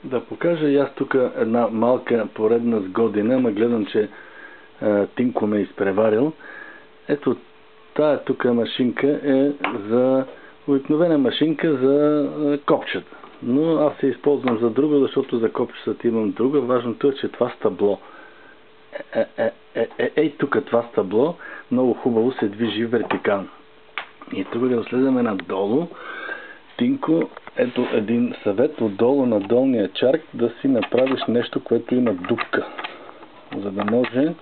Да покажа и аз тук една малка поредна сгодина, ама гледам, че Тинко ме изпреварил. Ето, тая тук машинка е за обикновена машинка за копчета. Но аз се използвам за друго, защото за копчетата имам друга. Важното е, че това стъбло тук това стъбло много хубаво се движи вертикално. И тук да следваме надолу. Тинко, ето един съвет отдолу на долния чарк да си направиш нещо, което има дупка, за да може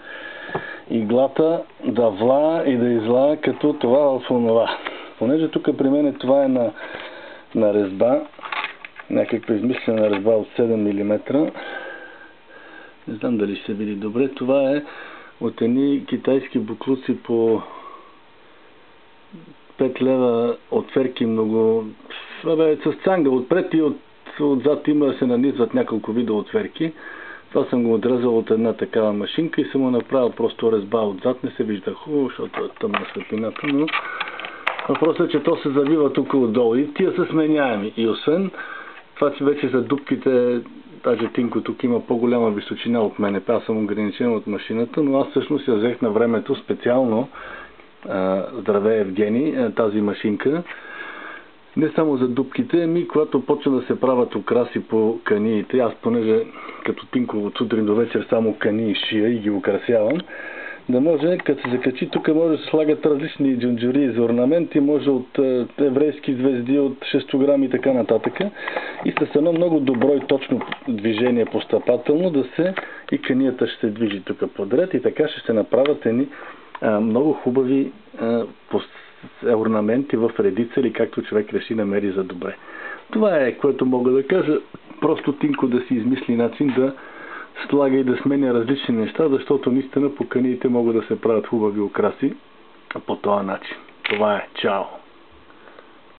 иглата да влая и да излая като това в онова. Понеже тук при мен това е на резба, някаква измислена резба от 7 мм. Не знам дали ще се види добре. Това е от едни китайски буклуци по 5 лева отверки много. С цанга отпред и отзад има да се нанизват няколко вида отверки. Това съм го отрезал от една такава машинка и съм го направил просто резба отзад. Не се вижда хубаво, защото е тъмна светлината, но въпросът е, че то се завива тук отдолу и тия са сменяеми. И освен това, че вече за дупките, даже Тинко тук има по-голяма височина от мене, аз съм ограничен от машината, но аз всъщност я взех на времето специално, здравей Евгений, тази машинка, не само за дупките, когато почна да се правят украси по каниите, аз понеже като Тинко от сутрин до вечер само кании шия и ги украсявам, да може, като се закачи, тук може да се слагат различни джунджури за орнаменти, може от еврейски звезди, от шестограми и така нататък. И с едно много добро и точно движение постъпателно да се и канията ще се движи тук подред и така ще се направят едни много хубави орнаменти в редица или както човек реши намери за добре. Това е, което мога да кажа. Просто Тинко да си измисли начин да слага и да сменя различни неща, защото наистина по каниите могат да се правят хубави украси по този начин. Това е. Чао!